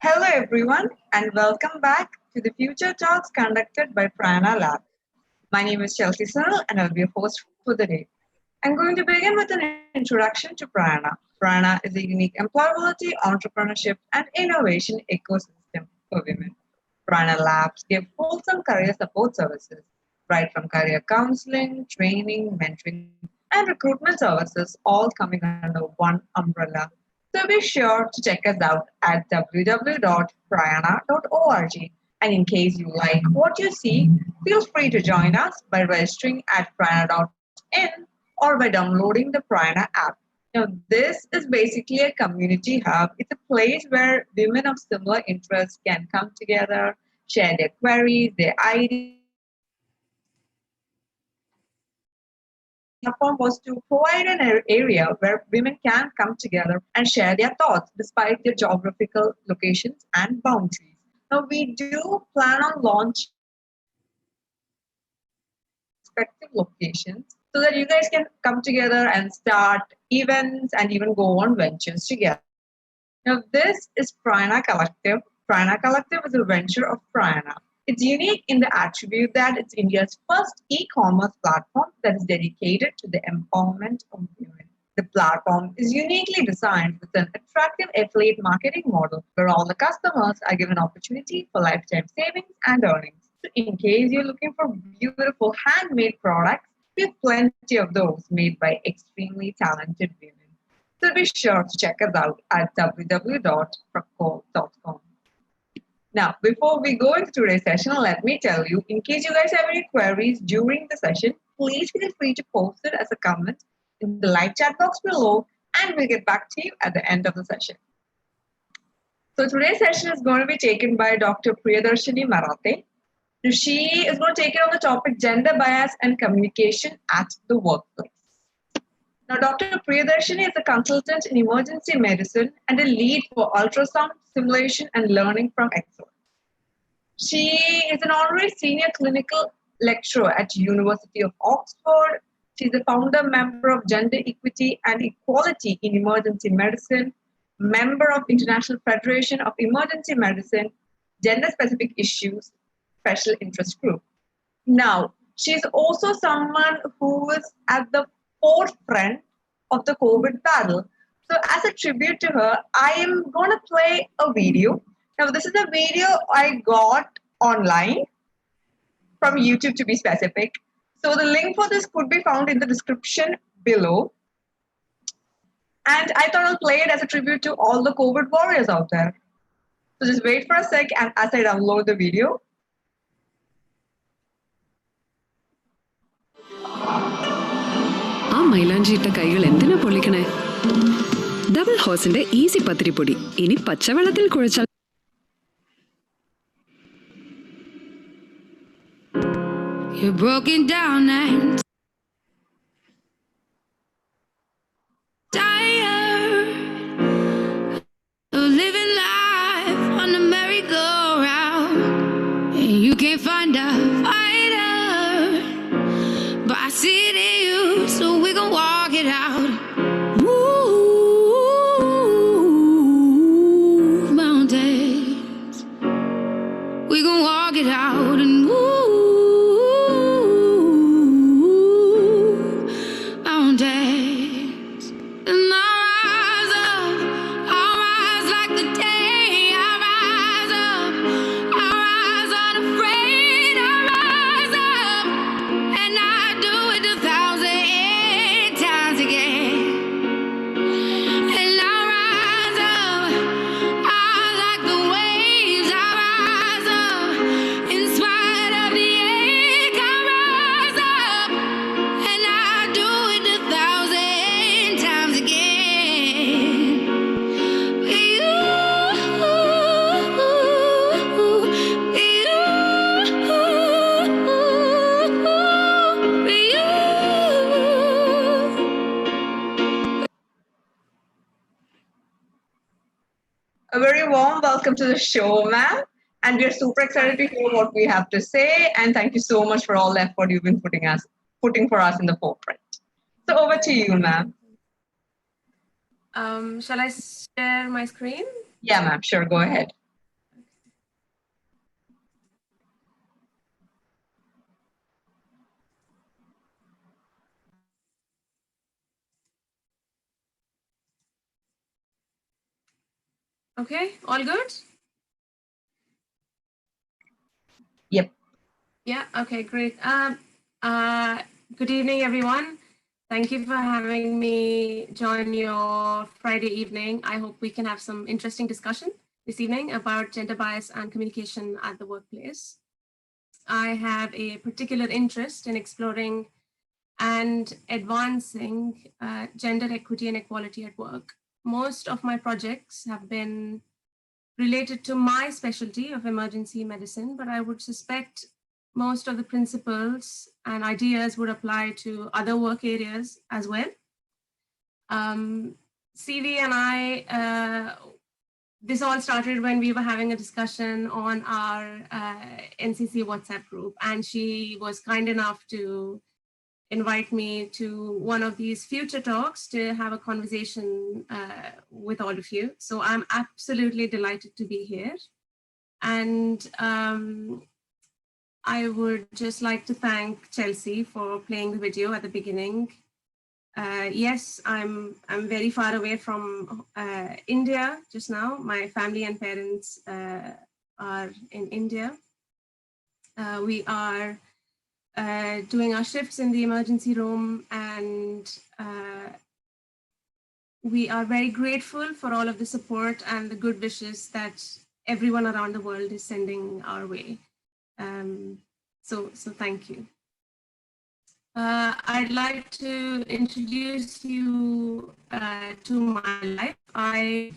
Hello everyone and welcome back to the Future Talks conducted by Prayaana Labs. My name is Chelsea Sunil and I'll be your host for the day. I'm going to begin with an introduction to Prayaana. Prayaana is a unique employability, entrepreneurship and innovation ecosystem for women. Prayaana Labs give wholesome career support services, right from career counseling, training, mentoring, and recruitment services, all coming under one umbrella. So be sure to check us out at www.prayaana.org. And in case you like what you see, feel free to join us by registering at prayana.in or by downloading the Prayaana app. Now, this is basically a community hub. It's a place where women of similar interests can come together, share their queries, their ideas, and explore opportunities. The idea behind this platform was to provide an area where women can come together and share their thoughts despite their geographical locations and boundaries. Now, we do plan on launching these platforms in your respective locations so that you guys can come together and start events and even go on ventures together. Now, this is Prayaana Collective. Prayaana Collective is a venture of Prayaana. It's unique in the attribute that it's India's first e-commerce platform that is dedicated to the empowerment of women. The platform is uniquely designed with an attractive affiliate marketing model where all the customers are given opportunity for lifetime savings and earnings. So in case you're looking for beautiful handmade products, we have plenty of those made by extremely talented women. So be sure to check us out at www.procol.com. Now, before we go into today's session, let me tell you, in case you guys have any queries during the session, please feel free to post it as a comment in the live chat box below, and we'll get back to you at the end of the session. So today's session is going to be taken by Dr. Priyadarshini Marathe. She is going to take it on the topic gender bias and communication at the workplace. Now, Dr. Priyadarshini is a consultant in emergency medicine and a lead for ultrasound, simulation, and learning from excellence. She is an honorary senior clinical lecturer at University of Oxford. She's a founder member of Gender Equity and Equality in Emergency Medicine, member of International Federation of Emergency Medicine, Gender Specific Issues, Special Interest Group. Now, she's also someone who is at the forefront of the COVID battle. So, as a tribute to her, I am going to play a video. Now, this is a video I got online from YouTube to be specific. So, the link for this could be found in the description below. And I thought I'll play it as a tribute to all the COVID warriors out there. So, just wait for a sec and as I download the video. ആ മൈലാഞ്ചിയിട്ട കൈകൾ എന്തിനാ പൊള്ളിക്കണേ? Double ഹോസിന്റെ easy പത്തിരിപ്പൊടി ഇനി പച്ചവെള്ളത്തിൽ കുഴച്ചാൽ You're broken down and tired of living life on a merry-go-round, and you can't find a fighter, but I see it in you, so we gon' walk it out. Move mountains, we gon' walk it out and move mountains. And I'll rise like the day. I'll rise up, I'll rise unafraid. I'll rise up, and I'll do it 1,000 times again. And I'll rise up, I'll like the waves. I'll rise up, in spite of the ache. I'll rise up, and I'll do it 1,000 times again. You, A very warm welcome to the show, ma'am. And we are super excited to hear what we have to say. And thank you so much for all the effort you've been putting for us in the forefront. So over to you, ma'am. Shall I share my screen? Yeah, ma'am. Sure. Go ahead. Okay, all good? Yep. Yeah, okay, great. Good evening, everyone. Thank you for having me join your Friday evening. I hope we can have some interesting discussion this evening about gender bias and communication at the workplace. I have a particular interest in exploring and advancing gender equity and equality at work. Most of my projects have been related to my specialty of emergency medicine, but I would suspect most of the principles and ideas would apply to other work areas as well. CV and I, this all started when we were having a discussion on our NCC WhatsApp group, and she was kind enough to invite me to one of these future talks to have a conversation with all of you. So I'm absolutely delighted to be here. And I would just like to thank Chelsea for playing the video at the beginning. Yes, I'm very far away from India just now. My family and parents are in India. We are doing our shifts in the emergency room, and we are very grateful for all of the support and the good wishes that everyone around the world is sending our way. So thank you. I'd like to introduce you to my life. I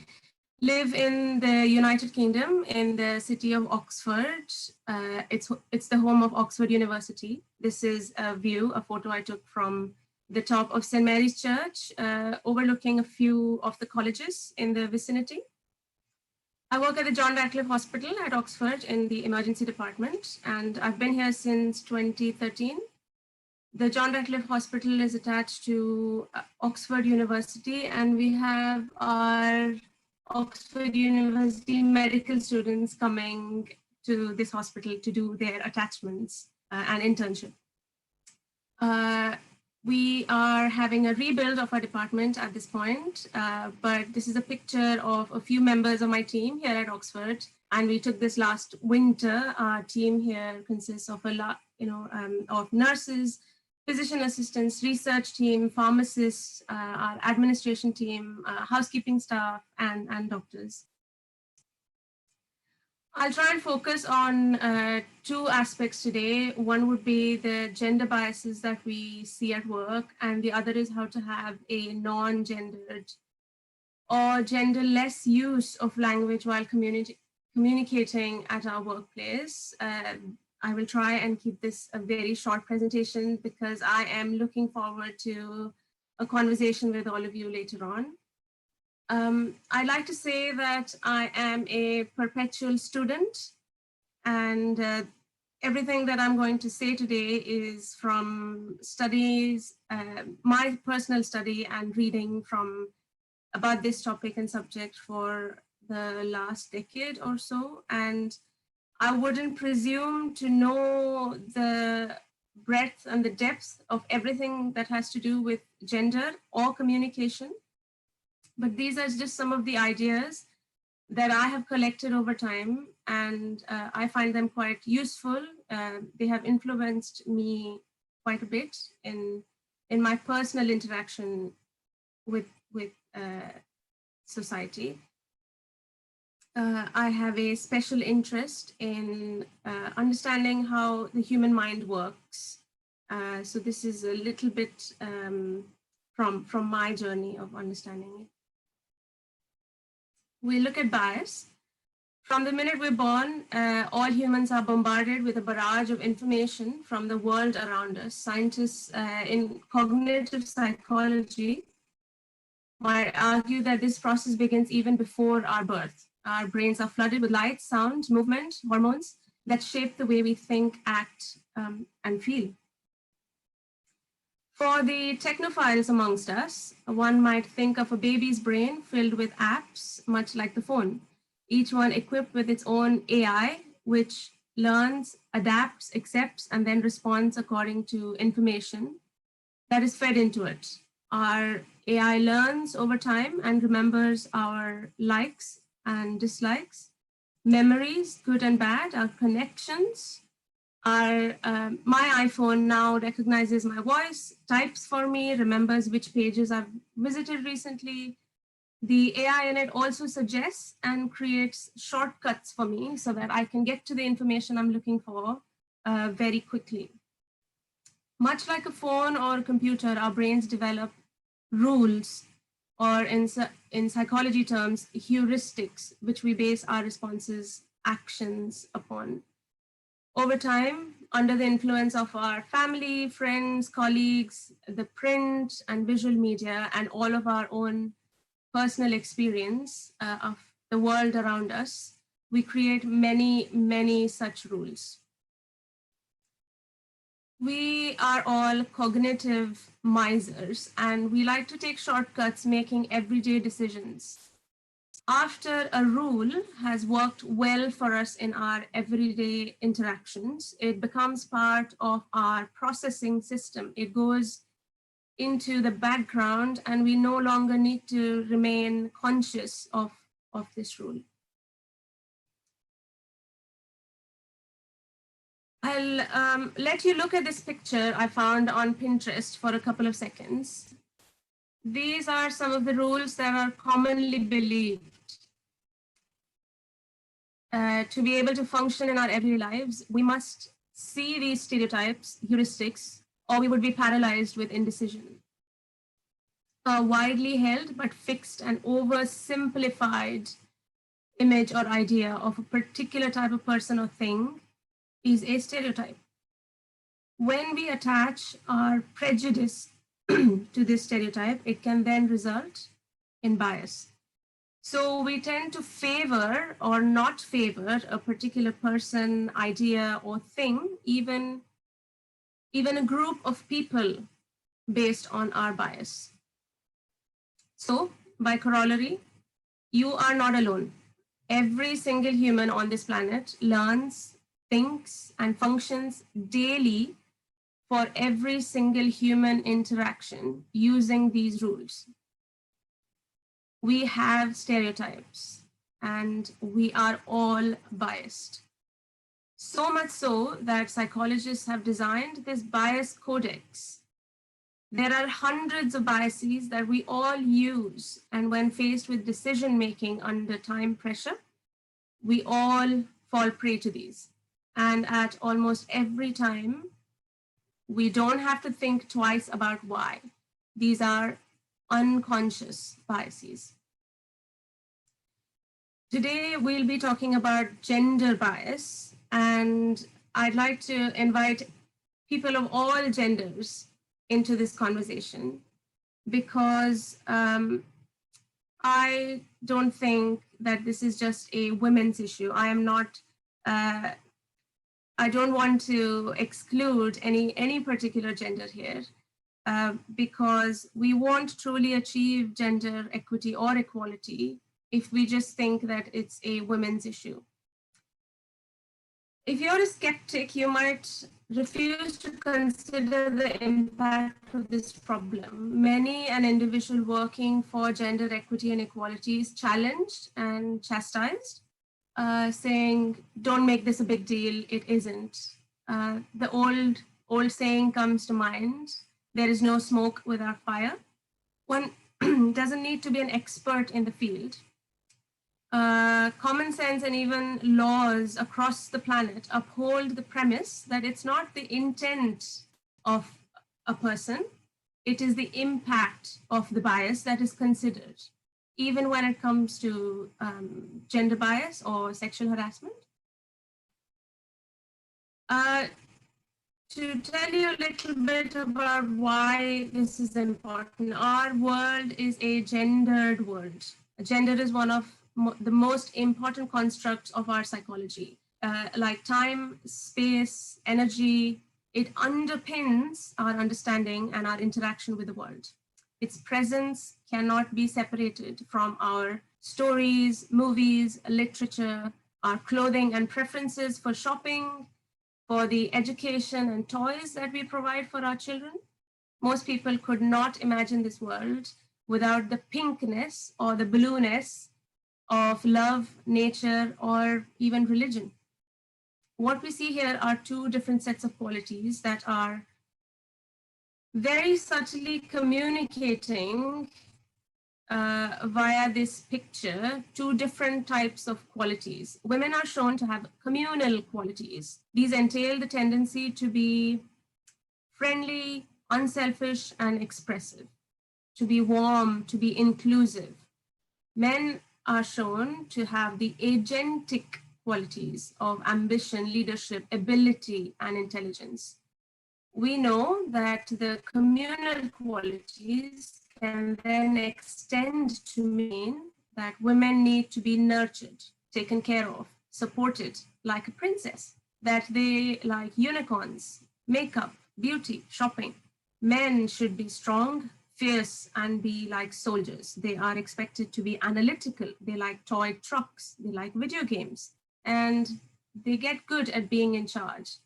live in the United Kingdom in the city of Oxford. It's the home of Oxford University. This is a photo I took from the top of St. Mary's Church, overlooking a few of the colleges in the vicinity. I work at the John Radcliffe Hospital at Oxford in the emergency department, and I've been here since 2013. The John Radcliffe Hospital is attached to Oxford University, and we have our Oxford University medical students coming to this hospital to do their attachments and internship. We are having a rebuild of our department at this point, but this is a picture of a few members of my team here at Oxford, and we took this last winter. Our team here consists of a lot, of nurses, physician assistants, research team, pharmacists, our administration team, housekeeping staff, and doctors. I'll try and focus on two aspects today. One would be the gender biases that we see at work, and the other is how to have a non-gendered or genderless use of language while communicating at our workplace. I will try and keep this a very short presentation because I am looking forward to a conversation with all of you later on. I'd like to say that I am a perpetual student, and everything that I'm going to say today is from studies, my personal study and reading from about this topic and subject for the last decade or so. And I wouldn't presume to know the breadth and the depth of everything that has to do with gender or communication. But these are just some of the ideas that I have collected over time, and I find them quite useful. They have influenced me quite a bit in my personal interaction with society. I have a special interest in understanding how the human mind works. So this is a little bit from my journey of understanding it. We look at bias. From the minute we're born, all humans are bombarded with a barrage of information from the world around us. Scientists in cognitive psychology might argue that this process begins even before our birth. Our brains are flooded with light, sound, movement, hormones that shape the way we think, act, and feel. For the technophiles amongst us, one might think of a baby's brain filled with apps, much like the phone, each one equipped with its own AI, which learns, adapts, accepts, and then responds according to information that is fed into it. Our AI learns over time and remembers our likes, and dislikes, memories, good and bad, our connections. My iPhone now recognizes my voice, types for me, remembers which pages I've visited recently. The AI in it also suggests and creates shortcuts for me so that I can get to the information I'm looking for very quickly. Much like a phone or a computer, our brains develop rules, or in psychology terms, heuristics, which we base our responses, actions upon. Over time, under the influence of our family, friends, colleagues, the print and visual media, and all of our own personal experience of the world around us, we create many, many such rules. We are all cognitive misers, and we like to take shortcuts making everyday decisions. After a rule has worked well for us in our everyday interactions, it becomes part of our processing system. It goes into the background, and we no longer need to remain conscious of this rule. I'll let you look at this picture I found on Pinterest for a couple of seconds. These are some of the rules that are commonly believed. To be able to function in our everyday lives, we must see these stereotypes, heuristics, or we would be paralyzed with indecision. A widely held but fixed and oversimplified image or idea of a particular type of person or thing is a stereotype. When we attach our prejudice to this stereotype, it can then result in bias. So we tend to favor or not favor a particular person, idea, or thing, even a group of people based on our bias. So by corollary, you are not alone. Every single human on this planet learns, thinks, and functions daily for every single human interaction using these rules. We have stereotypes, and we are all biased. So much so that psychologists have designed this bias codex. There are hundreds of biases that we all use, and when faced with decision-making under time pressure, we all fall prey to these. And at almost every time, we don't have to think twice about why. These are unconscious biases. Today, we'll be talking about gender bias, and I'd like to invite people of all genders into this conversation, because I don't think that this is just a women's issue. I am not, I don't want to exclude any particular gender here, because we won't truly achieve gender equity or equality if we just think that it's a women's issue. If you're a skeptic, you might refuse to consider the impact of this problem. Many an individual working for gender equity and equality is challenged and chastised, saying, don't make this a big deal, it isn't. The old saying comes to mind, there is no smoke without fire. One doesn't need to be an expert in the field. Common sense and even laws across the planet uphold the premise that it's not the intent of a person, it is the impact of the bias that is considered, even when it comes to gender bias or sexual harassment. To tell you a little bit about why this is important, our world is a gendered world. Gender is one of the most important constructs of our psychology. Like time, space, energy, it underpins our understanding and our interaction with the world. Its presence cannot be separated from our stories, movies, literature, our clothing and preferences for shopping, for the education and toys that we provide for our children. Most people could not imagine this world without the pinkness or the blueness of love, nature, or even religion. What we see here are two different sets of qualities that are very subtly communicating via this picture two different types of qualities. Women are shown to have communal qualities. These entail the tendency to be friendly, unselfish, and expressive, to be warm, to be inclusive. Men are shown to have the agentic qualities of ambition, leadership, ability, and intelligence. We know that the communal qualities can then extend to mean that women need to be nurtured, taken care of, supported like a princess, that they like unicorns, makeup, beauty, shopping. Men should be strong, fierce, and be like soldiers. They are expected to be analytical. They like toy trucks. They like video games. And they get good at being in charge.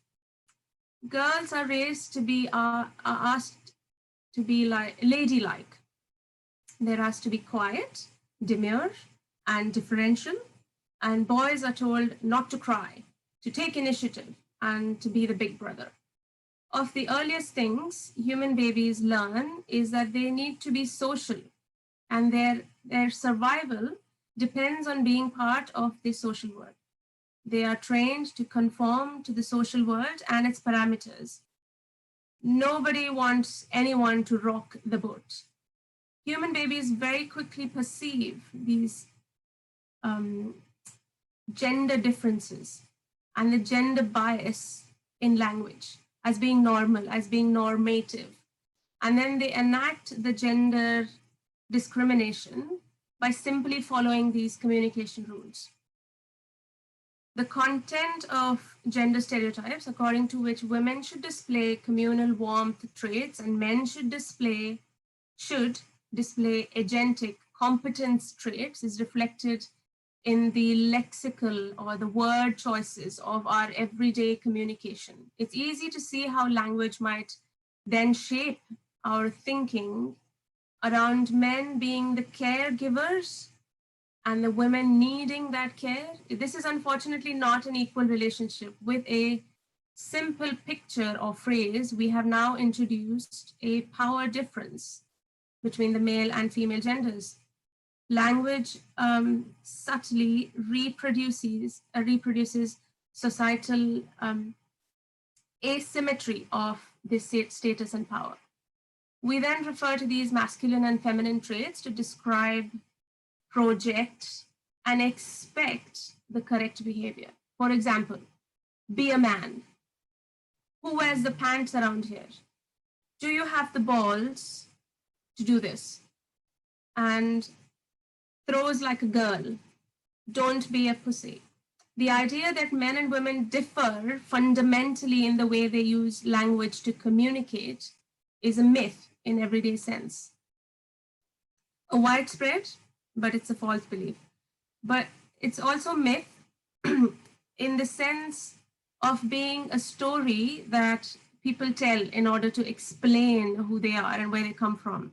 Girls are raised to be asked to be like ladylike. They're asked to be quiet, demure, and differential. And boys are told not to cry, to take initiative, and to be the big brother. Of the earliest things human babies learn is that they need to be social, and their survival depends on being part of the social world. They are trained to conform to the social world and its parameters. Nobody wants anyone to rock the boat. Human babies very quickly perceive these gender differences and the gender bias in language as being normal, as being normative. And then they enact the gender discrimination by simply following these communication rules. The content of gender stereotypes, according to which women should display communal warmth traits and men should display agentic competence traits, is reflected in the lexical or the word choices of our everyday communication. It's easy to see how language might then shape our thinking around men being the caregivers and the women needing that care. This is unfortunately not an equal relationship. With a simple picture or phrase, we have now introduced a power difference between the male and female genders. Language subtly reproduces societal asymmetry of this status and power. We then refer to these masculine and feminine traits to describe, project, and expect the correct behavior. For example, be a man. Who wears the pants around here? Do you have the balls to do this? And throws like a girl. Don't be a pussy. The idea that men and women differ fundamentally in the way they use language to communicate is a myth in everyday sense. A widespread, but it's a false belief. But it's also myth in the sense of being a story that people tell in order to explain who they are and where they come from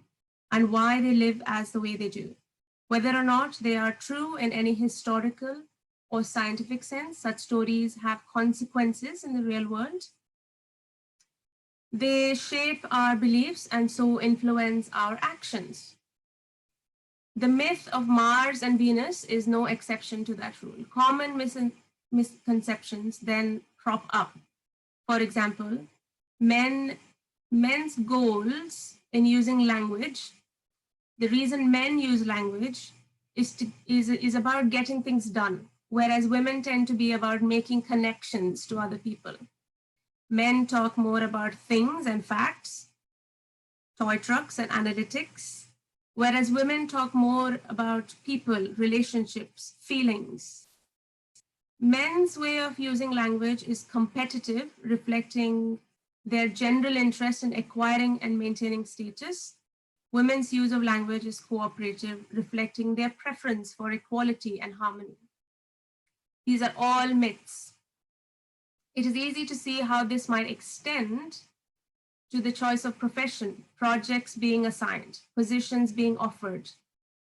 and why they live as the way they do. Whether or not they are true in any historical or scientific sense, such stories have consequences in the real world. They shape our beliefs and so influence our actions. The myth of Mars and Venus is no exception to that rule. Common misconceptions then crop up. For example, men's goals in using language, the reason men use language is about getting things done, whereas women tend to be about making connections to other people. Men talk more about things and facts, toy trucks and analytics, whereas women talk more about people, relationships, feelings. Men's way of using language is competitive, reflecting their general interest in acquiring and maintaining status. Women's use of language is cooperative, reflecting their preference for equality and harmony. These are all myths. It is easy to see how this might extend to the choice of profession, projects being assigned, positions being offered,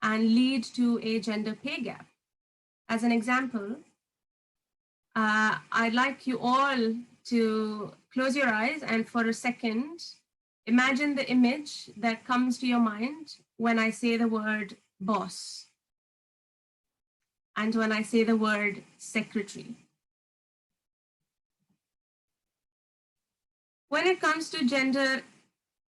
and lead to a gender pay gap. As an example, I'd like you all to close your eyes and for a second, imagine the image that comes to your mind when I say the word boss and when I say the word secretary. When it comes to gender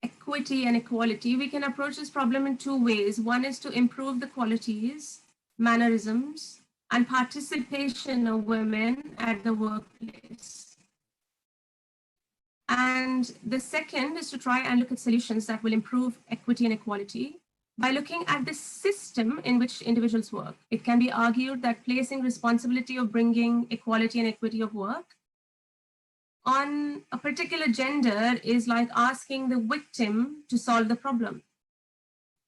equity and equality, we can approach this problem in two ways. One is to improve the qualities, mannerisms, and participation of women at the workplace. And the second is to try and look at solutions that will improve equity and equality by looking at the system in which individuals work. It can be argued that placing responsibility of bringing equality and equity of work on a particular gender is like asking the victim to solve the problem.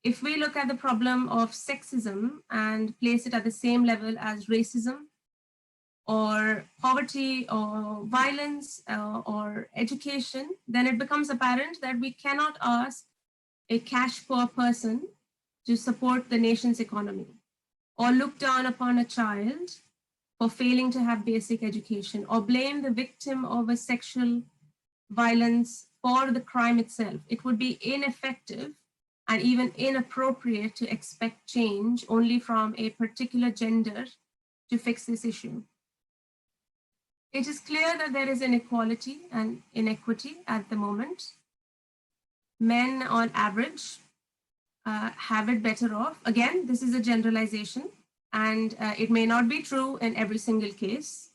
If we look at the problem of sexism and place it at the same level as racism or poverty or violence or education, then it becomes apparent that we cannot ask a cash poor person to support the nation's economy or look down upon a child for failing to have basic education or blame the victim of a sexual violence for the crime itself. It would be ineffective and even inappropriate to expect change only from a particular gender to fix this issue. It is clear that there is inequality and inequity at the moment. Men on average have it better off. Again, this is a generalization and it may not be true in every single case.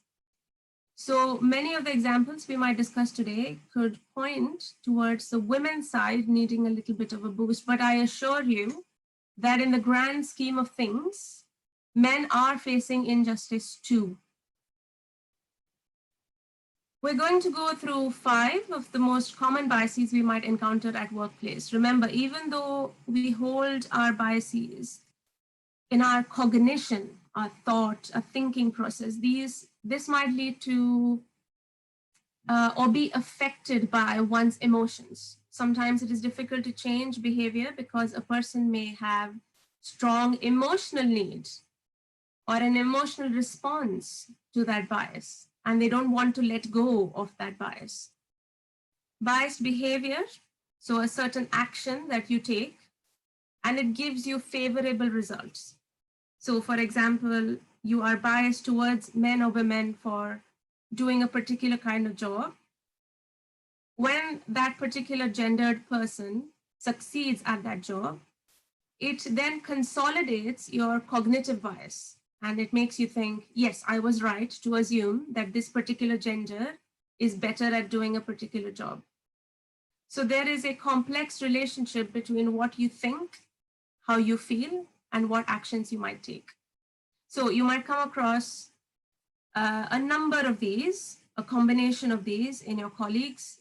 So many of the examples we might discuss today could point towards the women's side needing a little bit of a boost, but I assure you that in the grand scheme of things, men are facing injustice too. We're going to go through 5 of the most common biases we might encounter at workplace. Remember, even though we hold our biases in our cognition, our thought, our thinking process, this might lead to or be affected by one's emotions. Sometimes it is difficult to change behavior because a person may have strong emotional needs or an emotional response to that bias, and they don't want to let go of that bias. Biased behavior, so a certain action that you take, and it gives you favorable results. So for example, you are biased towards men or women for doing a particular kind of job. When that particular gendered person succeeds at that job, it then consolidates your cognitive bias. And it makes you think, yes, I was right to assume that this particular gender is better at doing a particular job. So there is a complex relationship between what you think, how you feel, and what actions you might take. So you might come across a number of these, a combination of these in your colleagues,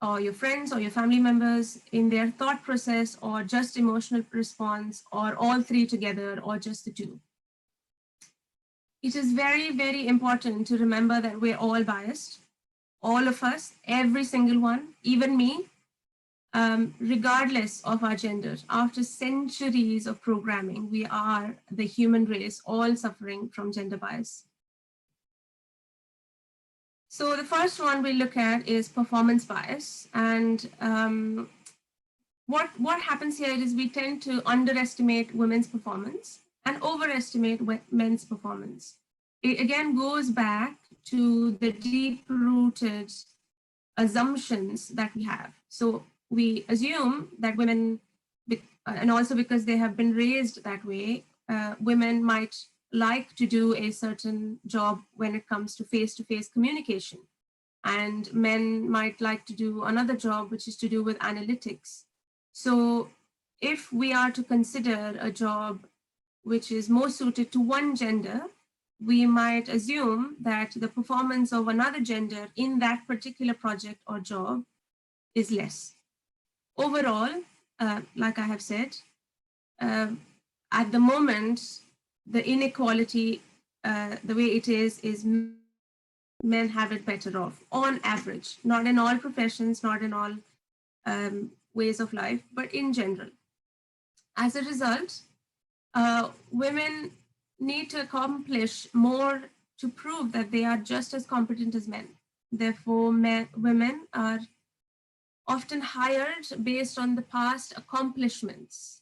or your friends or your family members, in their thought process, or just emotional response, or all 3 together, or just the 2. It is very, very important to remember that we're all biased, all of us, every single one, even me, regardless of our gender. After centuries of programming, we are the human race all suffering from gender bias. So the first one we look at is performance bias. And what happens here is we tend to underestimate women's performance and overestimate men's performance. It again goes back to the deep-rooted assumptions that we have. So we assume that women, and also because they have been raised that way, women might like to do a certain job when it comes to face-to-face communication. And men might like to do another job, which is to do with analytics. So if we are to consider a job which is more suited to one gender, we might assume that the performance of another gender in that particular project or job is less. Overall, like I have said, at the moment, the inequality, the way it is men have it better off on average, not in all professions, not in all ways of life, but in general. As a result, women need to accomplish more to prove that they are just as competent as men. Therefore, women are often hired based on the past accomplishments.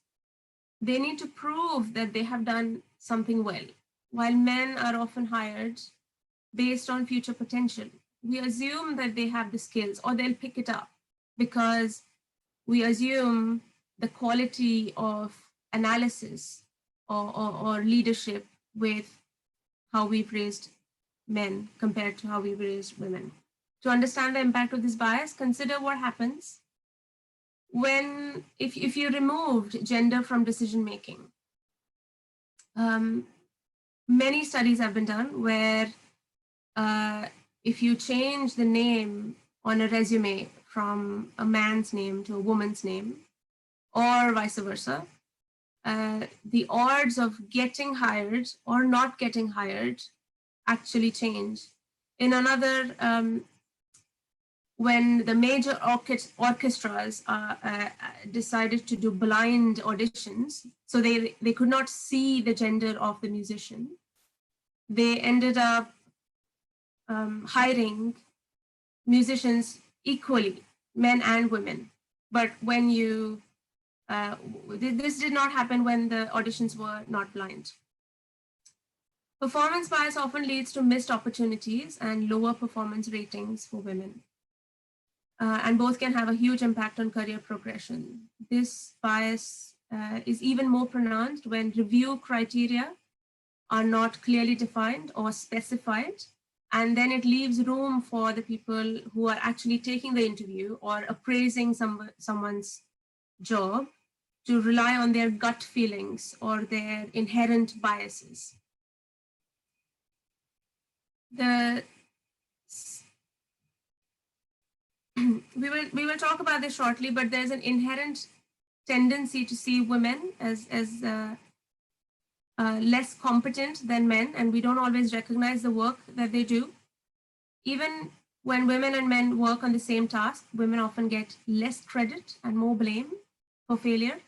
They need to prove that they have done something well, while men are often hired based on future potential. We assume that they have the skills or they'll pick it up because we assume the quality of analysis or leadership with how we've raised men compared to how we've raised women. To understand the impact of this bias, consider what happens when, if you removed gender from decision making. Many studies have been done where if you change the name on a resume from a man's name to a woman's name, or vice versa, the odds of getting hired or not getting hired actually change. In another, when the major orchestras decided to do blind auditions, so they could not see the gender of the musician, they ended up hiring musicians equally, men and women. But when you, this did not happen when the auditions were not blind. Performance bias often leads to missed opportunities and lower performance ratings for women. And both can have a huge impact on career progression. This bias is even more pronounced when review criteria are not clearly defined or specified, and then it leaves room for the people who are actually taking the interview or appraising someone's job to rely on their gut feelings or their inherent biases. We will talk about this shortly, but there's an inherent tendency to see women as less competent than men, and we don't always recognize the work that they do. Even when women and men work on the same task, women often get less credit and more blame for failure.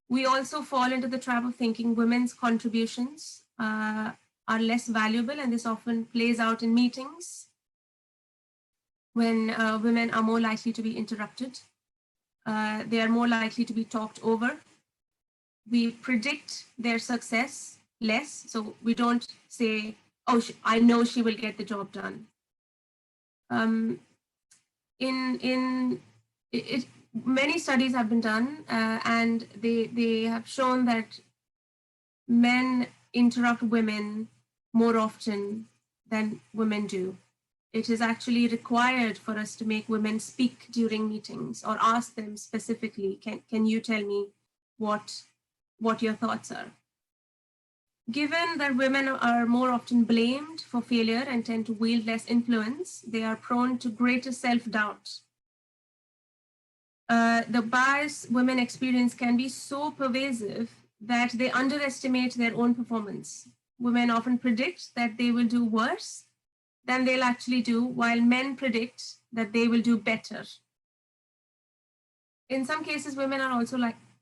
We also fall into the trap of thinking women's contributions are less valuable, and this often plays out in meetings when women are more likely to be interrupted. They are more likely to be talked over. We predict their success less, so we don't say, oh, I know she will get the job done. Many studies have been done, and they have shown that men interrupt women more often than women do. It is actually required for us to make women speak during meetings or ask them specifically, can you tell me what your thoughts are? Given that women are more often blamed for failure and tend to wield less influence, they are prone to greater self-doubt. The bias women experience can be so pervasive that they underestimate their own performance. Women often predict that they will do worse than they'll actually do, while men predict that they will do better. In some cases, women are also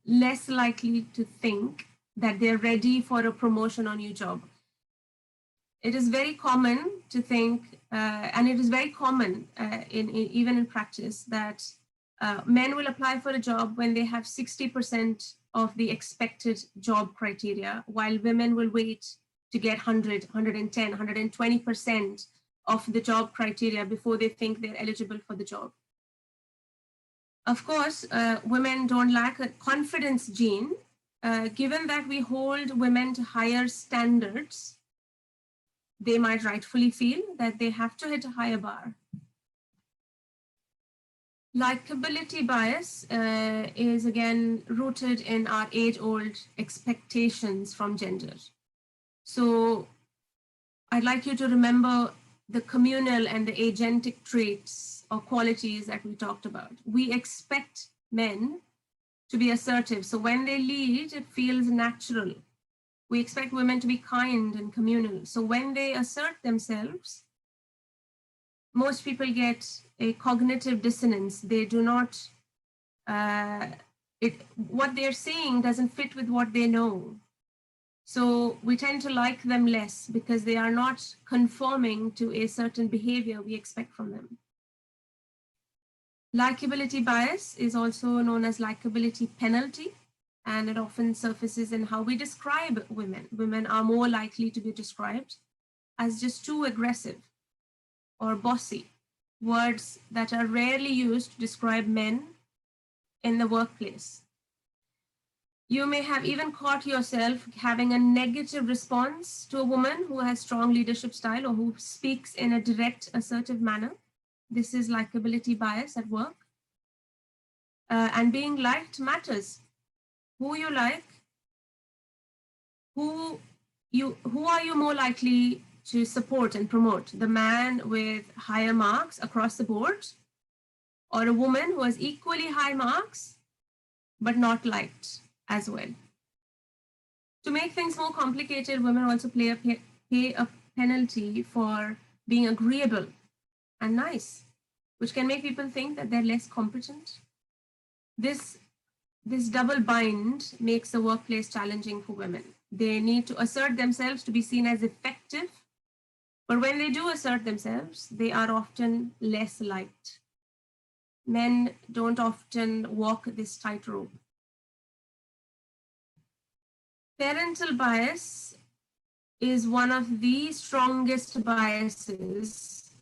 less likely to think that they're ready for a promotion or new job. It is very common to think, and it is very common even in practice, that men will apply for a job when they have 60% of the expected job criteria, while women will wait to get 100, 110, 120% of the job criteria before they think they're eligible for the job. Of course, women don't lack a confidence gene. Given that we hold women to higher standards, they might rightfully feel that they have to hit a higher bar. Likability bias is again rooted in our age-old expectations from gender. So I'd like you to remember the communal and the agentic traits or qualities that we talked about. We expect men to be assertive. So when they lead, it feels natural. We expect women to be kind and communal. So when they assert themselves, most people get a cognitive dissonance. They do not, what they're saying doesn't fit with what they know. So we tend to like them less because they are not conforming to a certain behavior we expect from them. Likability bias is also known as likability penalty, and it often surfaces in how we describe women. Women are more likely to be described as just too aggressive or bossy, words that are rarely used to describe men in the workplace. You may have even caught yourself having a negative response to a woman who has strong leadership style or who speaks in a direct, assertive manner. This is likability bias at work. And being liked matters. Who you like, who are you more likely to support and promote? The man with higher marks across the board, or a woman who has equally high marks but not liked as well? To make things more complicated, women also pay a penalty for being agreeable and nice, which can make people think that they're less competent. This double bind makes the workplace challenging for women. They need to assert themselves to be seen as effective, but when they do assert themselves, they are often less liked. Men don't often walk this tightrope. Parental bias is one of the strongest biases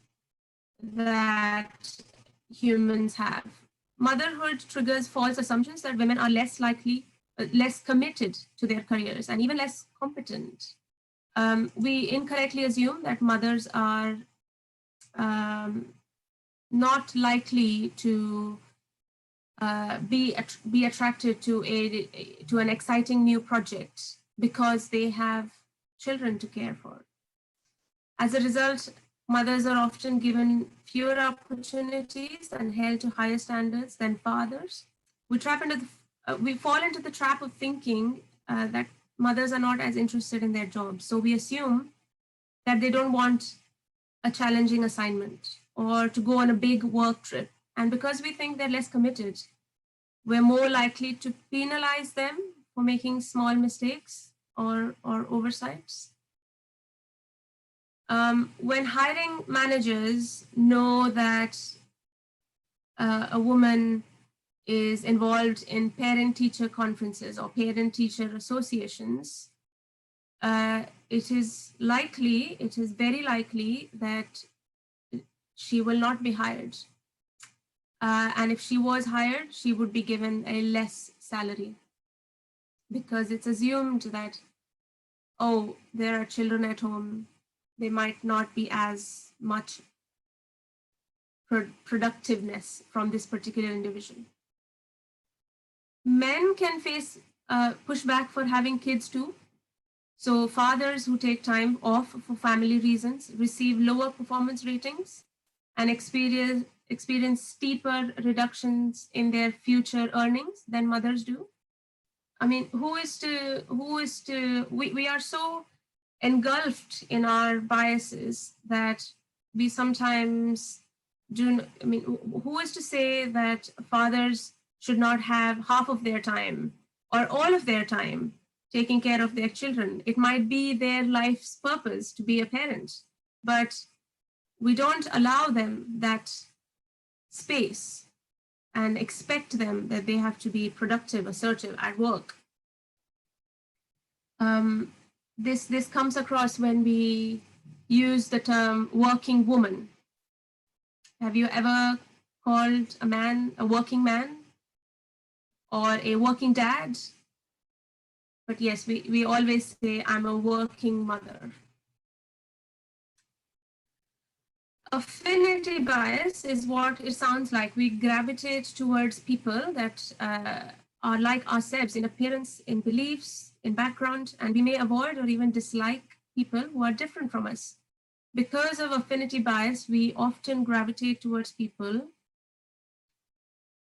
that humans have. Motherhood triggers false assumptions that women are less committed to their careers and even less competent. We incorrectly assume that mothers are not likely to be attracted to an exciting new project because they have children to care for. As a result, mothers are often given fewer opportunities and held to higher standards than fathers. We fall into the trap of thinking that mothers are not as interested in their jobs. So we assume that they don't want a challenging assignment or to go on a big work trip. And because we think they're less committed, we're more likely to penalize them for making small mistakes or oversights. When hiring managers know that a woman is involved in parent-teacher conferences or parent-teacher associations, it is very likely that she will not be hired. And if she was hired, she would be given a less salary because it's assumed that, oh, there are children at home, they might not be as much productiveness from this particular individual. Men can face pushback for having kids too. So fathers who take time off for family reasons receive lower performance ratings and experience steeper reductions in their future earnings than mothers do. I mean, we are so engulfed in our biases that we sometimes who is to say that fathers should not have half of their time or all of their time taking care of their children? It might be their life's purpose to be a parent, but we don't allow them that space and expect them that they have to be productive, assertive at work. This comes across when we use the term working woman. Have you ever called a man a working man or a working dad? But yes, we always say, I'm a working mother. Affinity bias is what it sounds like. We gravitate towards people that are like ourselves in appearance, in beliefs, in background, and we may avoid or even dislike people who are different from us. Because of affinity bias, we often gravitate towards people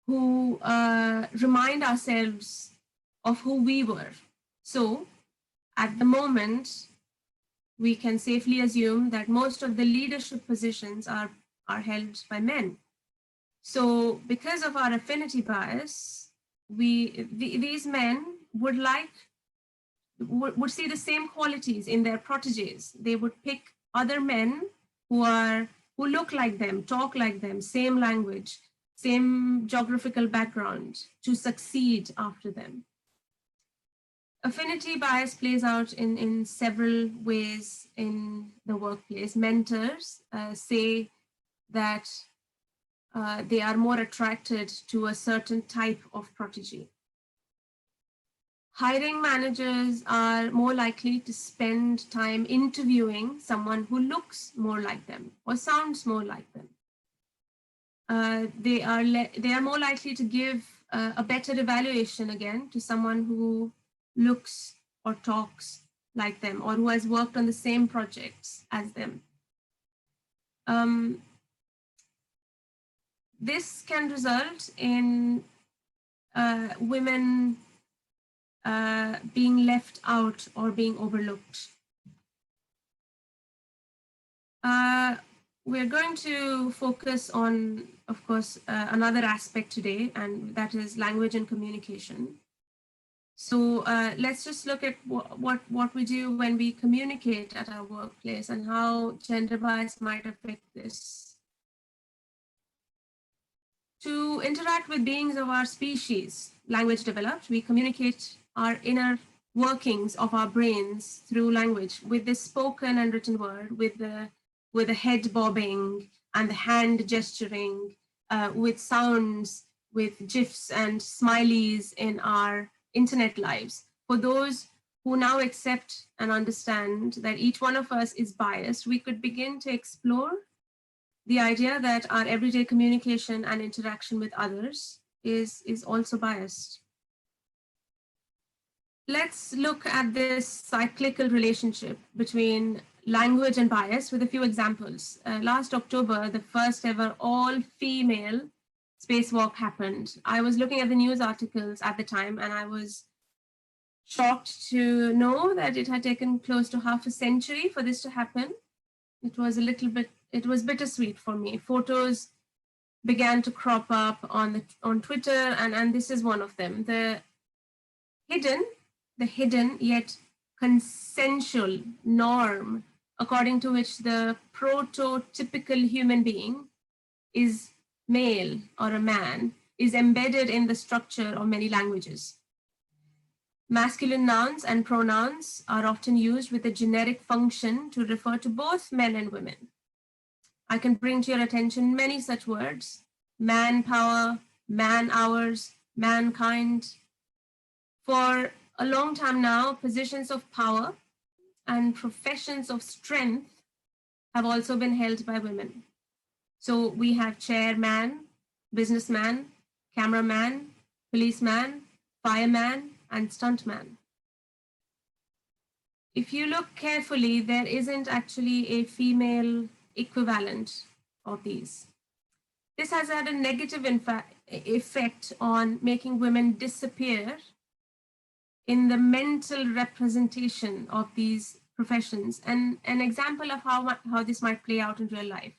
who remind ourselves of who we were. So at the moment, we can safely assume that most of the leadership positions are held by men. So because of our affinity bias, these men would like would see the same qualities in their proteges. They would pick other men who look like them, talk like them, same language, same geographical background to succeed after them. Affinity bias plays out in several ways in the workplace. Mentors say that they are more attracted to a certain type of protege. Hiring managers are more likely to spend time interviewing someone who looks more like them or sounds more like them. They are more likely to give a better evaluation again to someone who looks or talks like them or who has worked on the same projects as them. This can result in women being left out or being overlooked. We're going to focus on, of course, another aspect today, and that is language and communication. So let's just look at what we do when we communicate at our workplace and how gender bias might affect this. To interact with beings of our species, language developed, we communicate our inner workings of our brains through language with the spoken and written word, with the head bobbing and the hand gesturing, with sounds, with GIFs and smileys in our internet lives. For those who now accept and understand that each one of us is biased, we could begin to explore the idea that our everyday communication and interaction with others is also biased. Let's look at this cyclical relationship between language and bias with a few examples. Last October, the first ever all-female spacewalk happened. I was looking at the news articles at the time, and I was shocked to know that it had taken close to half a century for this to happen. It was bittersweet for me. Photos began to crop up on Twitter, and this is one of them. The hidden yet consensual norm according to which the prototypical human being is male or a man is embedded in the structure of many languages. Masculine nouns and pronouns are often used with a generic function to refer to both men and women. I can bring to your attention many such words: manpower, man-hours, mankind. For a long time now, positions of power and professions of strength have also been held by women. So we have chairman, businessman, cameraman, policeman, fireman, and stuntman. If you look carefully, there isn't actually a female equivalent of these. This has had a negative effect on making women disappear in the mental representation of these professions, and an example of how this might play out in real life.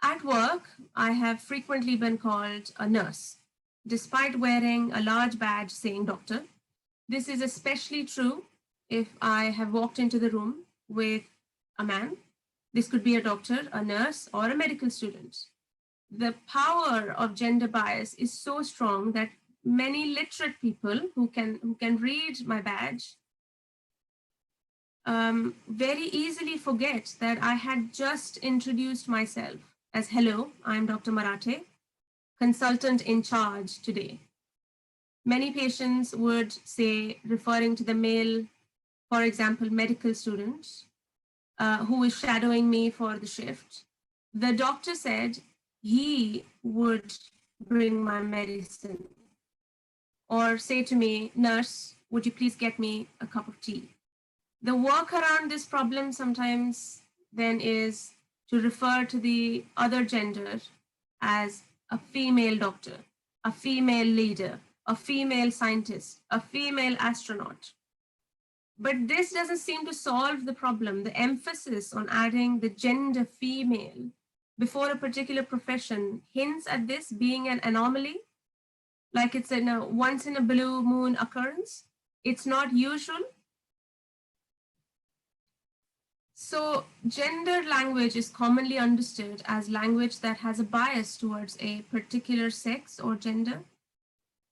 At work, I have frequently been called a nurse, despite wearing a large badge saying doctor. This is especially true if I have walked into the room with a man. This could be a doctor, a nurse, or a medical student. The power of gender bias is so strong that many literate people who can read my badge very easily forget that I had just introduced myself as, hello, I'm Dr. Marathe, consultant in charge today. Many patients would say, referring to the male, for example, medical student who is shadowing me for the shift, the doctor said he would bring my medicine. Or say to me, nurse, would you please get me a cup of tea? The work around this problem sometimes then is to refer to the other gender as a female doctor, a female leader, a female scientist, a female astronaut. But this doesn't seem to solve the problem. The emphasis on adding the gender female before a particular profession hints at this being an anomaly, like it's a once in a blue moon occurrence. It's not usual. So gendered language is commonly understood as language that has a bias towards a particular sex or gender.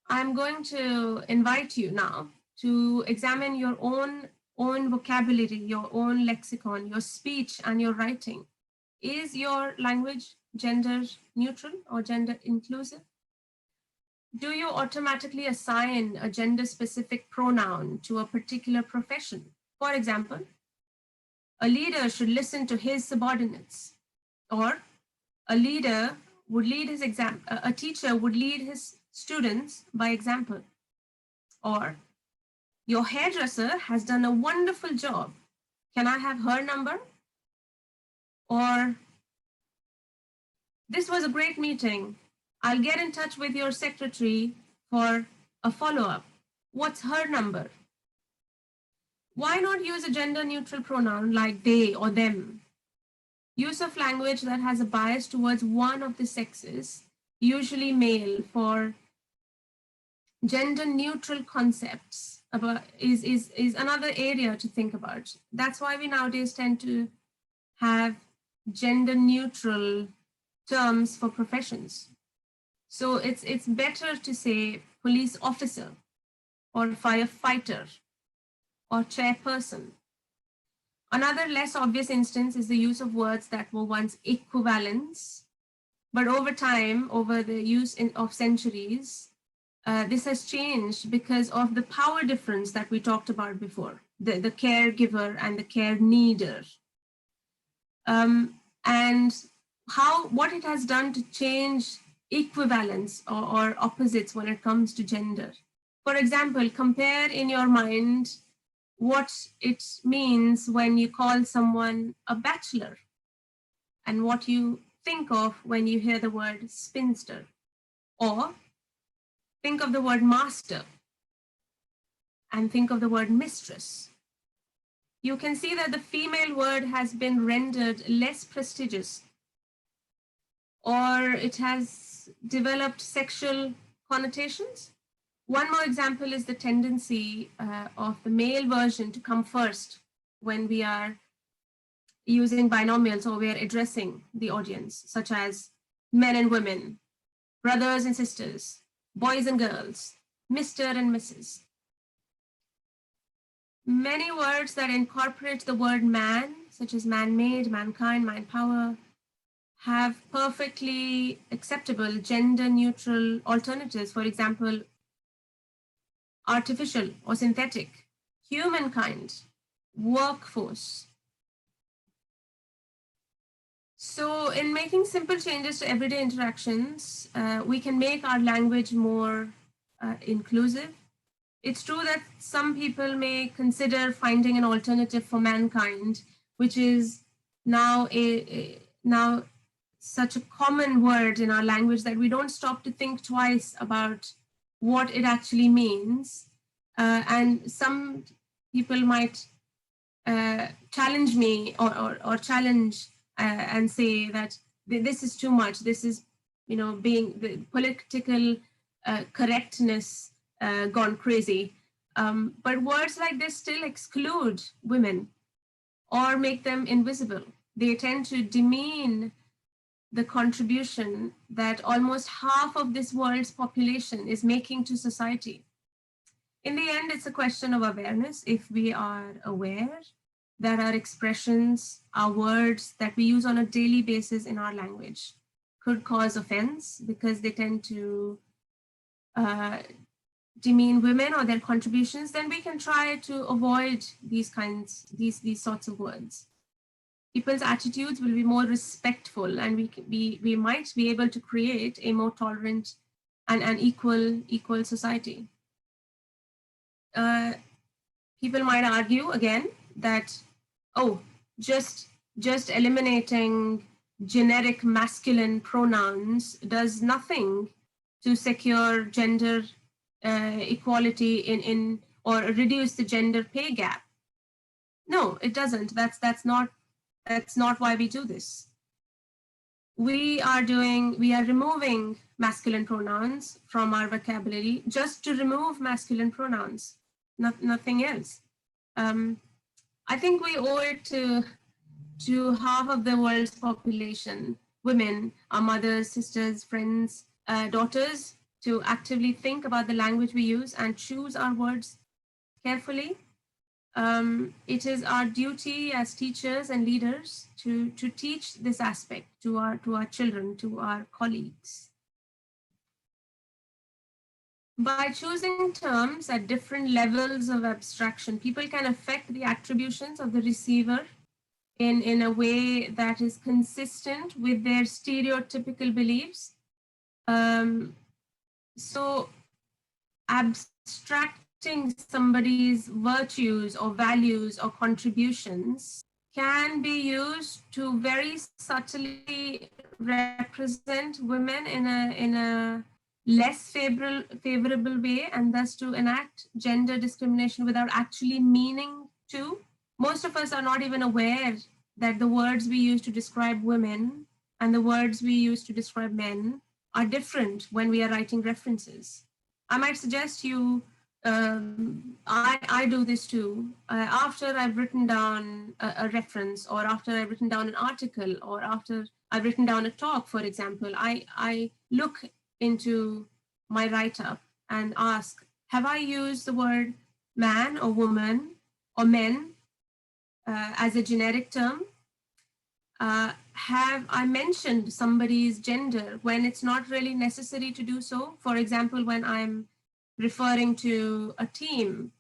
I'm going to invite you now to examine your own vocabulary, your own lexicon, your speech and your writing. Is your language gender neutral or gender inclusive? Do you automatically assign a gender specific pronoun to a particular profession? For example, a leader should listen to his subordinates, or a leader would lead his a teacher would lead his students by example, or your hairdresser has done a wonderful job. Can I have her number? Or this was a great meeting. I'll get in touch with your secretary for a follow-up. What's her number? Why not use a gender neutral pronoun like they or them? Use of language that has a bias towards one of the sexes, usually male, for gender neutral concepts is another area to think about. That's why we nowadays tend to have gender neutral terms for professions. So it's better to say police officer or firefighter or chairperson. Another less obvious instance is the use of words that were once equivalents, but over time, over the use of centuries, this has changed because of the power difference that we talked about before, the caregiver and the care needer. And what it has done to change equivalence or opposites when it comes to gender. For example, compare in your mind what it means when you call someone a bachelor and what you think of when you hear the word spinster, or think of the word master and think of the word mistress. You can see that the female word has been rendered less prestigious, or it has developed sexual connotations. One more example is the tendency of the male version to come first when we are using binomials or we are addressing the audience, such as men and women, brothers and sisters, boys and girls, Mr. and Mrs. Many words that incorporate the word man, such as man-made, mankind, manpower, have perfectly acceptable gender-neutral alternatives. For example, artificial or synthetic, humankind, workforce. So in making simple changes to everyday interactions, we can make our language more inclusive. It's true that some people may consider finding an alternative for mankind, which is now now such a common word in our language that we don't stop to think twice about what it actually means. And some people might challenge me or challenge and say that this is too much. This is, being the political correctness gone crazy. But words like this still exclude women or make them invisible. They tend to demean the contribution that almost half of this world's population is making to society. In the end, it's a question of awareness. If we are aware that our expressions, our words that we use on a daily basis in our language could cause offense because they tend to demean women or their contributions, then we can try to avoid these sorts of words. People's attitudes will be more respectful, and we might be able to create a more tolerant and equal society. People might argue again that, just eliminating generic masculine pronouns does nothing to secure gender equality in or reduce the gender pay gap. No, it doesn't. That's not why we do this. We are removing masculine pronouns from our vocabulary just to remove masculine pronouns. nothing else. I think we owe it to half of the world's population, women, our mothers, sisters, friends, daughters, to actively think about the language we use and choose our words carefully. It is our duty as teachers and leaders to teach this aspect to our children, to our colleagues. By choosing terms at different levels of abstraction, people can affect the attributions of the receiver in a way that is consistent with their stereotypical beliefs. So abstracting somebody's virtues or values or contributions can be used to very subtly represent women in a less favorable way, and thus to enact gender discrimination without actually meaning to. Most of us are not even aware that the words we use to describe women and the words we use to describe men are different when we are writing references. I might suggest you, I do this too. After I've written down a reference, or after I've written down an article, or after I've written down a talk, for example, I look into my write-up and ask, have I used the word man or woman or men as a generic term? Have I mentioned somebody's gender when it's not really necessary to do so? For example, when I'm referring to a team,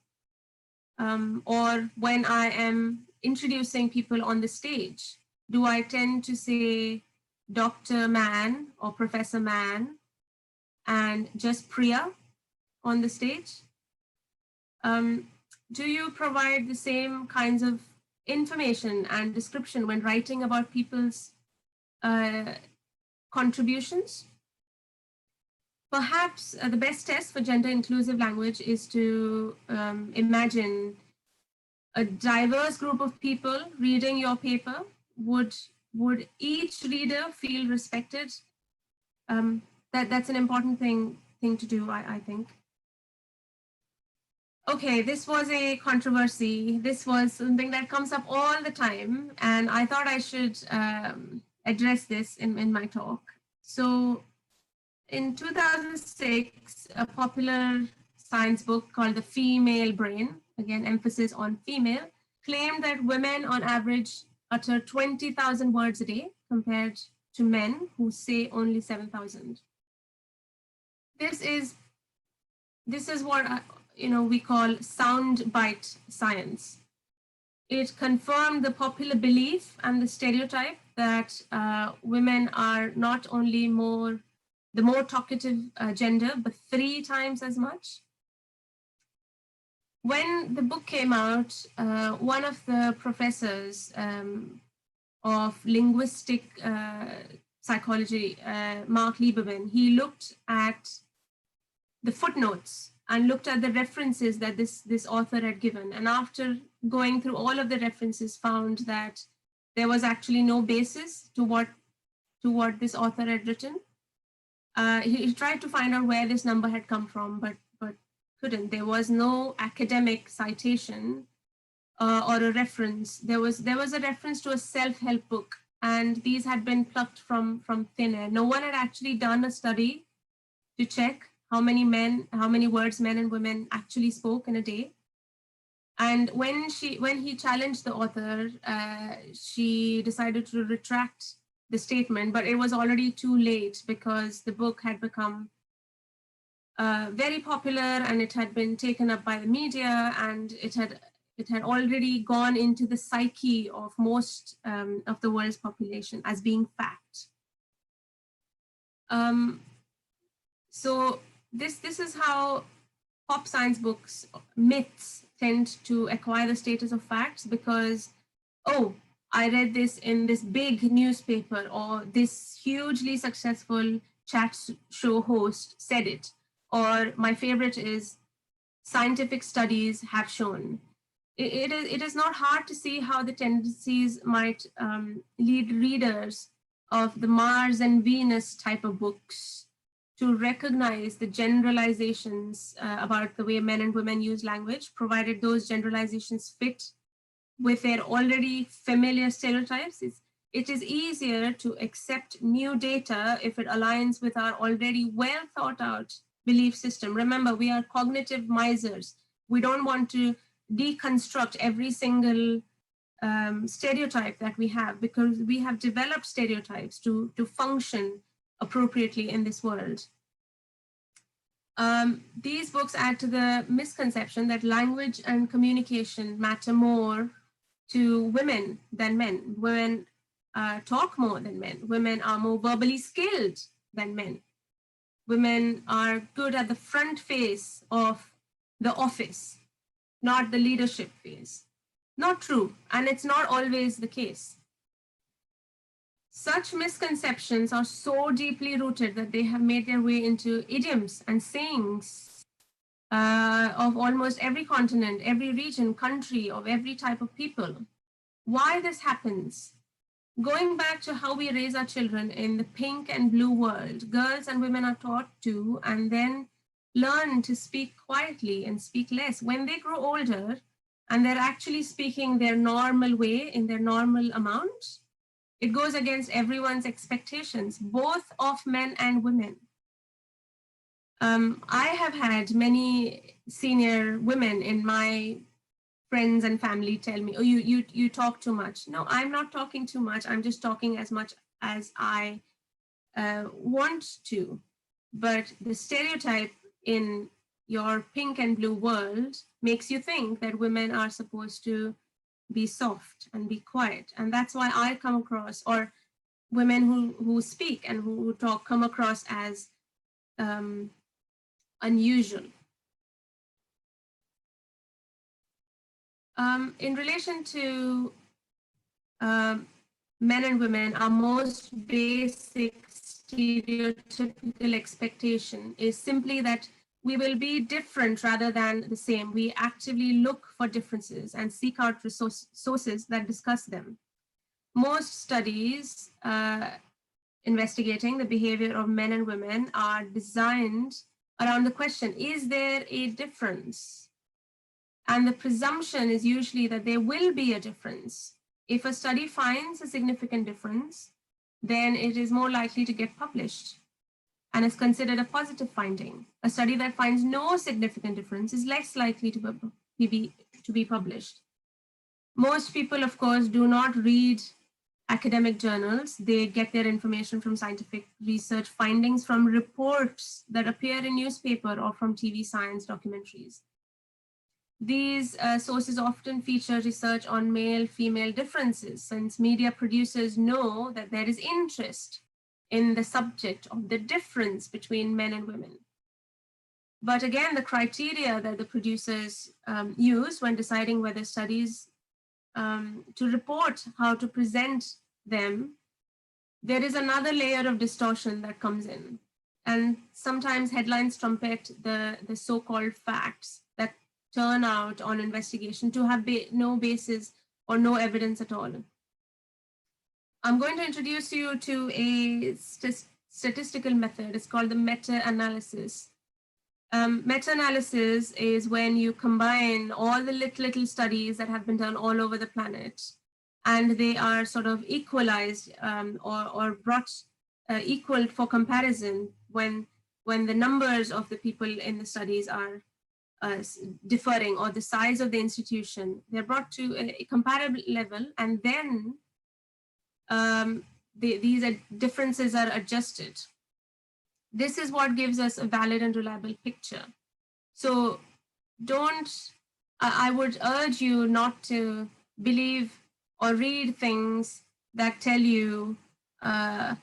or when I am introducing people on the stage, do I tend to say Dr. Man or Professor Man and just Priya on the stage? Do you provide the same kinds of information and description when writing about people's contributions? Perhaps the best test for gender inclusive language is to imagine a diverse group of people reading your paper. Would each reader feel respected? That's an important thing to do, I think. Okay, this was a controversy. This was something that comes up all the time, and I thought I should address this in my talk. So in 2006, a popular science book called The Female Brain, again, emphasis on female, claimed that women on average utter 20,000 words a day compared to men who say only 7,000. This is what we call sound bite science. It confirmed the popular belief and the stereotype that women are not only the more talkative gender, but 3 times as much. When the book came out, one of the professors of linguistic psychology, Mark Lieberman, he looked at the footnotes and looked at the references that this author had given. And after going through all of the references, found that there was actually no basis to what this author had written. He tried to find out where this number had come from, but couldn't. There was no academic citation or a reference. There was a reference to a self-help book, and these had been plucked from thin air. No one had actually done a study to check how many words men and women actually spoke in a day. And when he challenged the author, she decided to retract the statement, but it was already too late because the book had become very popular and it had been taken up by the media, and it had already gone into the psyche of most of the world's population as being fact. So this is how pop science books, myths, tend to acquire the status of facts, because, oh, I read this in this big newspaper, or this hugely successful chat show host said it, or my favorite is scientific studies have shown. It is not hard to see how the tendencies might lead readers of the Mars and Venus type of books to recognize the generalizations about the way men and women use language, provided those generalizations fit with their already familiar stereotypes. It is easier to accept new data if it aligns with our already well thought out belief system. Remember, we are cognitive misers. We don't want to deconstruct every single stereotype that we have, because we have developed stereotypes to function appropriately in this world. These books add to the misconception that language and communication matter more to women than men. Women talk more than men. Women are more verbally skilled than men. Women are good at the front face of the office, not the leadership phase. Not true, and it's not always the case. Such misconceptions are so deeply rooted that they have made their way into idioms and sayings of almost every continent, every region, country, of every type of people. Why this happens? Going back to how we raise our children in the pink and blue world, girls and women are taught to and then learn to speak quietly and speak less. When they grow older and they're actually speaking their normal way in their normal amount, it goes against everyone's expectations, both of men and women. I have had many senior women in my friends and family tell me, oh, you talk too much. No, I'm not talking too much. I'm just talking as much as I want to. But the stereotype in your pink and blue world makes you think that women are supposed to be soft and be quiet. And that's why I come across, or women who speak and who talk come across as unusual. In relation to men and women, our most basic stereotypical expectation is simply that we will be different rather than the same. We actively look for differences and seek out sources that discuss them. Most studies investigating the behavior of men and women are designed around the question, is there a difference? And the presumption is usually that there will be a difference. If a study finds a significant difference, then it is more likely to get published and is considered a positive finding. A study that finds no significant difference is less likely to be published. Most people, of course, do not read academic journals. They get their information from scientific research findings, from reports that appear in newspaper or from TV science documentaries. These sources often feature research on male-female differences, since media producers know that there is interest in the subject of the difference between men and women. But again, the criteria that the producers use when deciding whether studies to report how to present them, there is another layer of distortion that comes in. And sometimes headlines trumpet the so-called facts that turn out on investigation to have no basis or no evidence at all. I'm going to introduce you to a statistical method. It's called the meta-analysis. Meta-analysis is when you combine all the little studies that have been done all over the planet, and they are sort of equalized or brought equal for comparison when the numbers of the people in the studies are differing, or the size of the institution. They're brought to a comparable level, and then these differences are adjusted. This is what gives us a valid and reliable picture. So I would urge you not to believe or read things that tell you a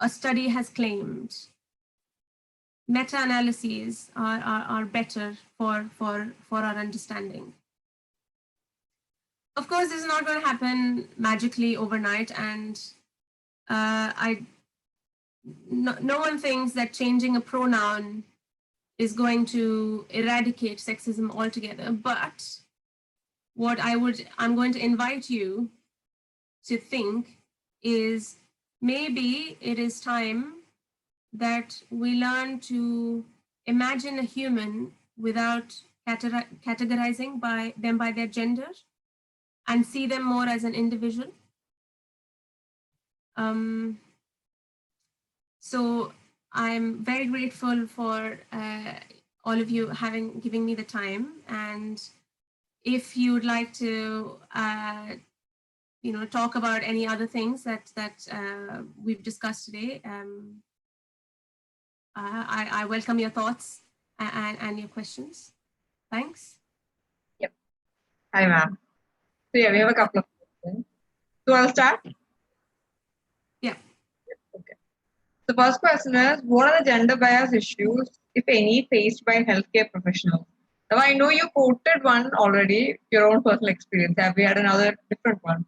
study has claimed. Meta-analyses are better for our understanding. Of course, this is not going to happen magically overnight, and no one thinks that changing a pronoun is going to eradicate sexism altogether. But what I'm going to invite you to think is, maybe it is time that we learn to imagine a human without categorizing them by their gender and see them more as an individual. So I'm very grateful for all of you giving me the time. And if you'd like to, talk about any other things that we've discussed today, I welcome your thoughts and your questions. Thanks. Yep. Hi, ma'am. So yeah, we have a couple of questions. So I'll start. Yeah. Okay. The first question is, what are the gender bias issues, if any, faced by healthcare professionals? Now, I know you quoted one already, your own personal experience. Have we had another different one?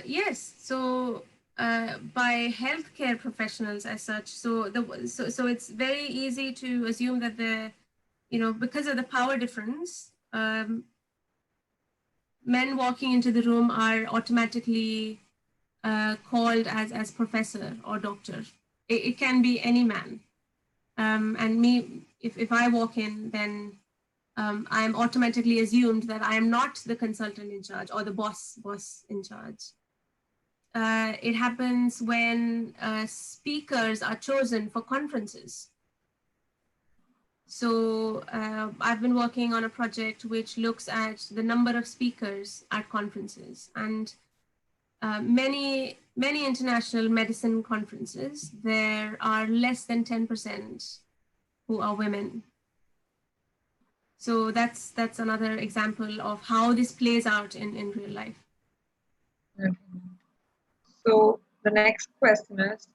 Yes. So by healthcare professionals as such, so it's very easy to assume that because of the power difference, men walking into the room are automatically called as professor or doctor. It can be any man. And me, if I walk in, then I'm automatically assumed that I am not the consultant in charge or the boss in charge. It happens when speakers are chosen for conferences. So I've been working on a project which looks at the number of speakers at conferences, and many international medicine conferences, there are less than 10% who are women. So that's another example of how this plays out in real life. Okay. So the next question is,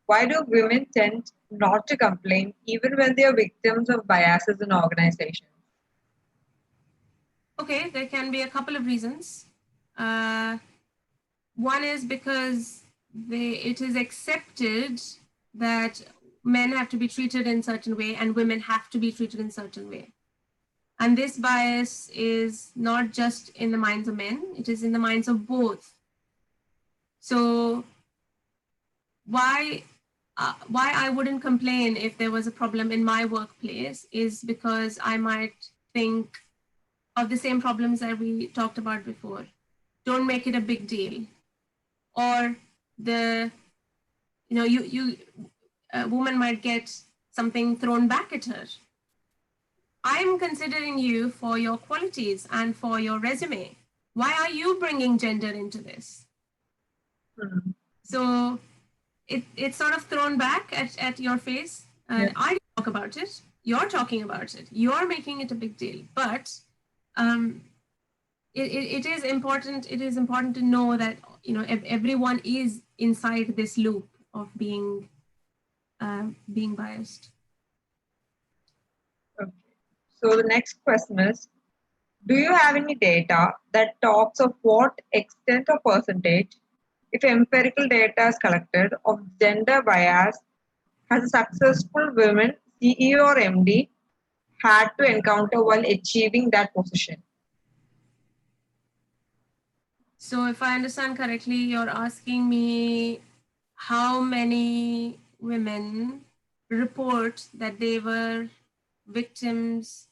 why do women tend not to complain even when they are victims of biases in organizations? Okay, there can be a couple of reasons. One is because it is accepted that men have to be treated in a certain way and women have to be treated in a certain way. And this bias is not just in the minds of men, it is in the minds of both. So why I wouldn't complain if there was a problem in my workplace is because I might think of the same problems that we talked about before. Don't make it a big deal. Or a woman might get something thrown back at her. I'm considering you for your qualities and for your resume. Why are you bringing gender into this? So it's sort of thrown back at your face. Yeah. I didn't talk about it. You're talking about it. You're making it a big deal. But it is important. It is important to know that everyone is inside this loop of being biased. Okay. So the next question is, do you have any data that talks of what extent or percentage, if empirical data is collected, of gender bias has a successful women CEO or MD had to encounter while achieving that position? So if I understand correctly, you're asking me how many women report that they were victims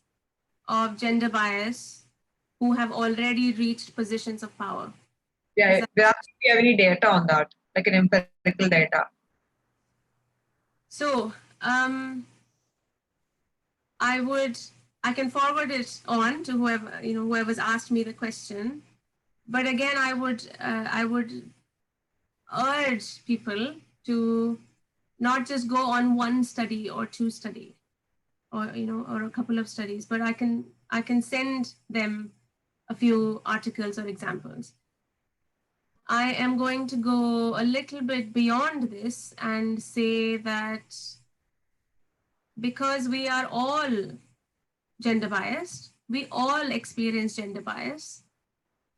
of gender bias who have already reached positions of power. Yeah, do you have any data on that, like an empirical data? So I can forward it on to whoever's asked me the question. But again, I would urge people to not just go on one study or two study, or a couple of studies, but I can send them a few articles or examples. I am going to go a little bit beyond this and say that because we are all gender biased, we all experience gender bias,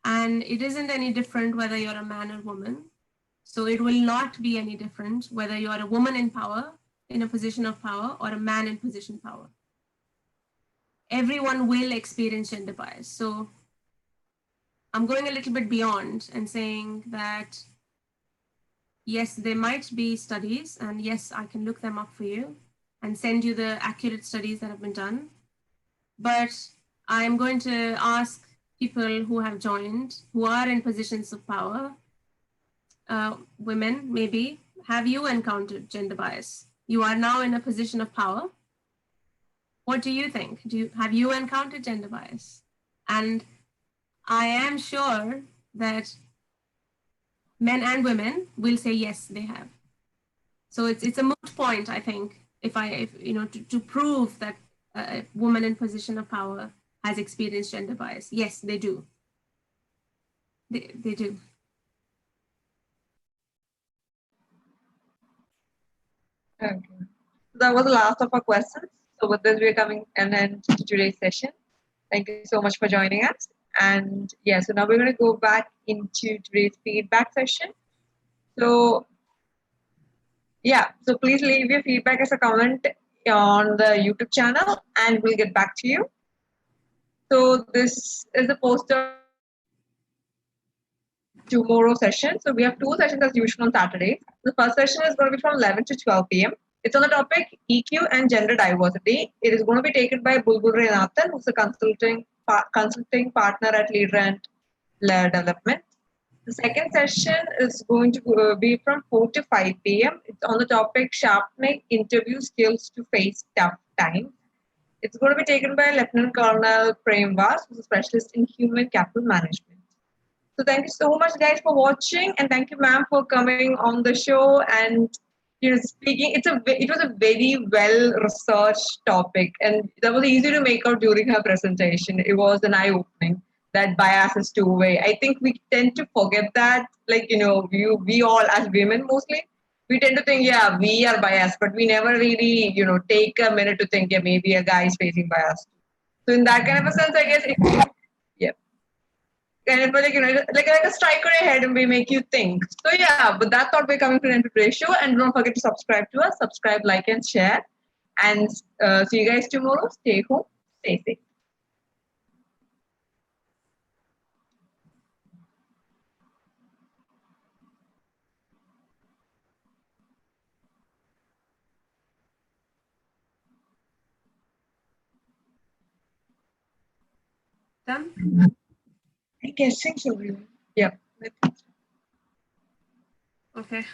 and it isn't any different whether you're a man or woman. So it will not be any different whether you're a woman in power, in a position of power, or a man in position of power. Everyone will experience gender bias. So I'm going a little bit beyond and saying that yes, there might be studies, and yes, I can look them up for you and send you the accurate studies that have been done. But I'm going to ask people who have joined, who are in positions of power, women maybe, have you encountered gender bias? You are now in a position of power. What do you think? Have you encountered gender bias? And I am sure that men and women will say yes, they have. So it's a moot point, I think, if you know, to prove that a woman in position of power has experienced gender bias. Yes, they do. They do. Okay. So that was the last of our questions. So with this, we're coming an end to today's session. Thank you so much for joining us. And yeah, so now we're going to go back into today's feedback session. So yeah, so please leave your feedback as a comment on the YouTube channel and we'll get back to you. So this is the poster tomorrow session. So we have 2 sessions as usual on Saturday. The first session is going to be from 11 to 12 p.m. It's on the topic EQ and gender diversity. It is going to be taken by Bulbul Renathan, who's a consulting partner at Leader and Development. The second session is going to be from 4 to 5 p.m. It's on the topic sharpening interview skills to face tough times. It's going to be taken by Lieutenant Colonel Prem, who's a specialist in human capital management. So thank you so much, guys, for watching, and thank you, ma'am, for coming on the show and speaking. It was a very well researched topic, and that was easy to make out during her presentation. It was an eye opening that bias is two-way. I think we tend to forget that, like we all as women mostly, we tend to think, yeah, we are biased, but we never really take a minute to think, yeah, maybe a guy is facing bias. So in that kind of a sense, I guess, yeah. Kind of like a strike on your head and we make you think. So yeah, but that's what we're coming to the end of today's show. And don't forget to subscribe to us, subscribe, like, and share. And see you guys tomorrow. Stay home, stay safe. Done? I'm guessing so. Yeah. Okay.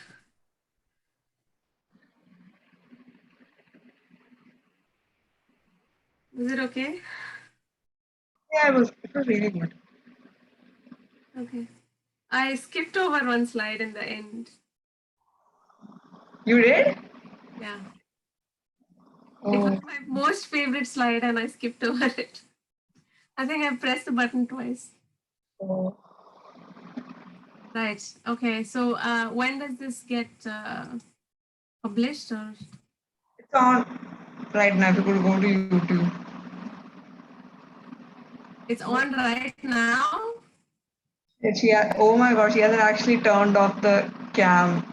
Is it okay? Yeah, it was really good. Okay. I skipped over one slide in the end. You did? Yeah. Oh. It was my most favorite slide and I skipped over it. I think I pressed the button twice. Oh. Right. Okay. So when does this get published? Or? It's on right now. If you could go to YouTube. It's on right now? Oh my gosh, she hasn't actually turned off the cam.